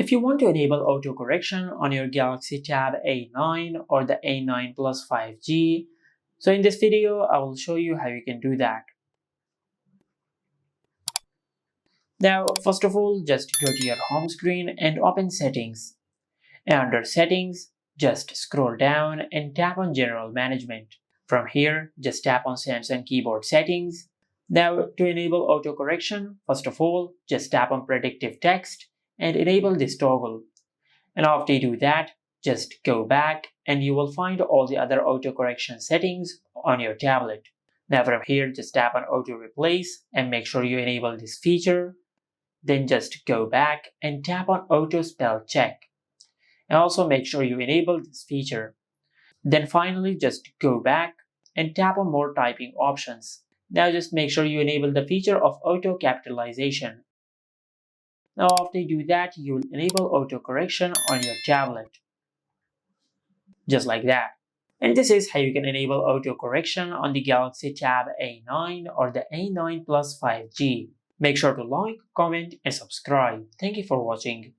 If you want to enable autocorrection on your Galaxy Tab A9 or the A9 Plus 5G, so in this video I will show you how you can do that. Now, first of all, just go to your home screen and open Settings. And under Settings, just scroll down and tap on General Management. From here, just tap on Samsung Keyboard Settings. Now, to enable autocorrection, first of all, just tap on Predictive Text and enable this toggle. And after you do that, just go back and you will find all the other autocorrection settings on your tablet. Now from here, just tap on Auto Replace and make sure you enable this feature. Then just go back and tap on Auto Spell Check. And also make sure you enable this feature. Then finally, just go back and tap on More Typing Options. Now just make sure you enable the feature of auto capitalization. Now after you do that, you will enable autocorrection on your tablet. Just like that. And this is how you can enable autocorrection on the Galaxy Tab A9 or the A9 Plus 5G. Make sure to like, comment and subscribe. Thank you for watching.